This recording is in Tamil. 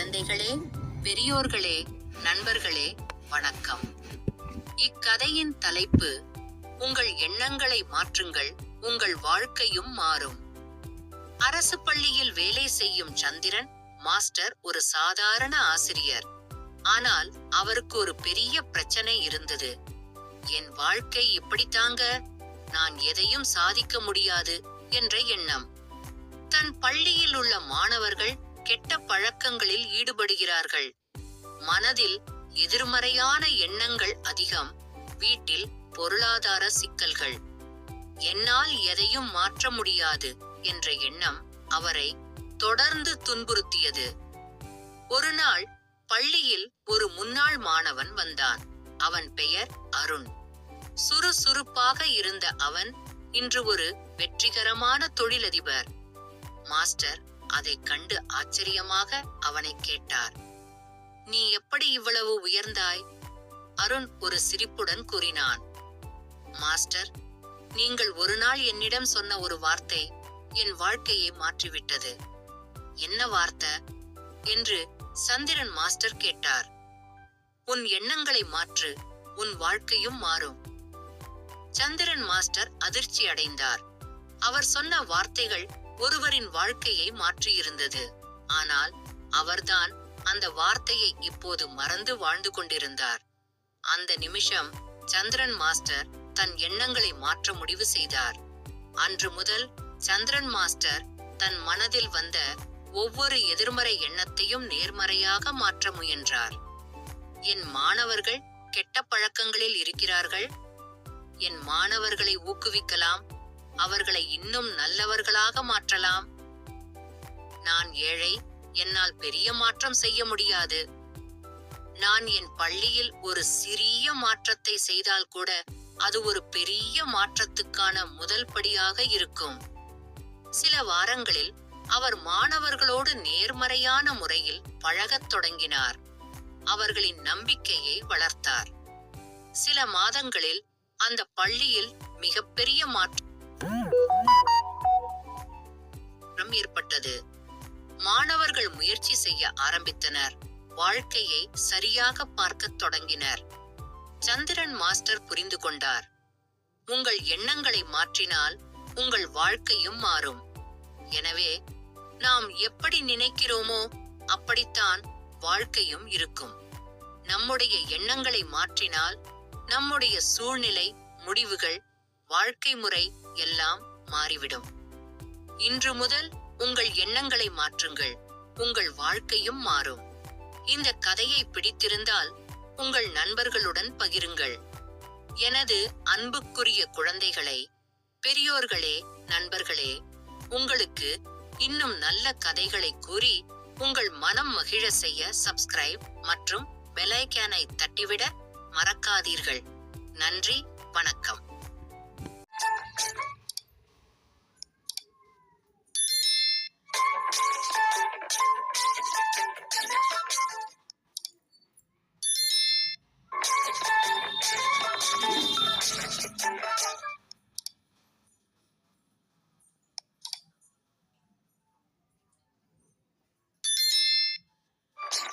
குழந்தைகளே, பெரியோர்களே, நண்பர்களே, வணக்கம். இக்கதையின் தலைப்பு, உங்கள் எண்ணங்களை மாற்றுங்கள், உங்கள் வாழ்க்கையும் மாறும். அரசு பள்ளியில் வேலை செய்யும் சந்திரன் மாஸ்டர் ஒரு சாதாரண ஆசிரியர். ஆனால் அவருக்கு ஒரு பெரிய பிரச்சனை இருந்தது. என் வாழ்க்கை இப்படித்தாங்க, நான் எதையும் சாதிக்க முடியாது என்ற எண்ணம். தன் பள்ளியில் உள்ள மாணவர்கள் கெட்ட பழக்கங்களில் ஈடுபடுகிறார்கள். மனதில் எதிர்மறையான எண்ணங்கள் அதிகம். வீட்டில் பொருளாதார சிக்கல்கள். என்னால் எதையும் மாற்ற முடியாது என்ற எண்ணம் அவரை தொடர்ந்து துன்புறுத்தியது. ஒரு நாள் பள்ளியில் ஒரு முன்னாள் மாணவன் வந்தான். அவன் பெயர் அருண். சுறுசுறுப்பாக இருந்த அவன் இன்று ஒரு வெற்றிகரமான தொழிலதிபர். மாஸ்டர் அதைக் கண்டு ஆச்சரியமாக அவனை கேட்டார். நீ எப்படி இவ்வளவு உயர்ந்தாய்? அருண் ஒரு சிரிப்புடன் கூறினான். மாஸ்டர், நீங்கள் ஒரு நாள் என்னிடம் சொன்ன ஒரு வார்த்தை என் வாழ்க்கையை மாற்றிவிட்டது. என்ன வார்த்தை என்று சந்திரன் மாஸ்டர் கேட்டார். உன் எண்ணங்களை மாற்று, உன் வாழ்க்கையும் மாறும். சந்திரன் மாஸ்டர் அதிர்ச்சி அடைந்தார். அவர் சொன்ன வார்த்தைகள் ஒருவரின் வாழ்க்கையை மாற்றியிருந்தது. ஆனால் அவர்தான் அந்த வார்த்தையை இப்போது மறந்து வாழ்ந்து கொண்டிருந்தார். அந்த நிமிஷம் சந்திரன் மாஸ்டர் தன் எண்ணங்களை மாற்ற முடிவு செய்தார். அன்று முதல் சந்திரன் மாஸ்டர் தன் மனதில் வந்த ஒவ்வொரு எதிர்மறை எண்ணத்தையும் நேர்மறையாக மாற்ற முயன்றார். என் மாணவர்கள் கெட்ட பழக்கங்களில் இருக்கிறார்கள். என் மாணவர்களை ஊக்குவிக்கலாம், அவர்களை இன்னும் நல்லவர்களாக மாற்றலாம். நான் ஏழை, என்னால் பெரிய மாற்றம் செய்ய முடியாது. நான் என் பள்ளியில் ஒரு சிறிய மாற்றத்தை செய்தால் கூட அது ஒரு பெரிய மாற்றத்துக்கான முதல் படியாக இருக்கும். சில வாரங்களில் அவர் மாணவர்களோடு நேர்மறையான முறையில் பழகத் தொடங்கினார். அவர்களின் நம்பிக்கையை வளர்த்தார். சில மாதங்களில் அந்த பள்ளியில் மிகப்பெரிய மாற்றம் ஏற்பட்டது. மாணவர்கள் முயற்சி செய்ய ஆரம்பித்தனர். வாழ்க்கையை சரியாக பார்க்கத் தொடங்கினர். சந்திரன் மாஸ்டர் புரிந்து கொண்டார். உங்கள் எண்ணங்களை மாற்றினால் உங்கள் வாழ்க்கையும் மாறும். எனவே நாம் எப்படி நினைக்கிறோமோ அப்படித்தான் வாழ்க்கையும் இருக்கும். நம்முடைய எண்ணங்களை மாற்றினால் நம்முடைய சூழ்நிலை, முடிவுகள், வாழ்க்கை முறை எல்லாம் மாறிவிடும். இன்று முதல் உங்கள் எண்ணங்களை மாற்றுங்கள், உங்கள் வாழ்க்கையும் மாறும். இந்த கதையை பிடித்திருந்தால் உங்கள் நண்பர்களுடன் பகிருங்கள். எனது அன்புக்குரிய குழந்தைகளே, பெரியோர்களே, நண்பர்களே, உங்களுக்கு இன்னும் நல்ல கதைகளை கூறி உங்கள் மனம் மகிழ செய்ய சப்ஸ்கிரைப் மற்றும் பெல் ஐகானை தட்டிவிட மறக்காதீர்கள். நன்றி, வணக்கம்.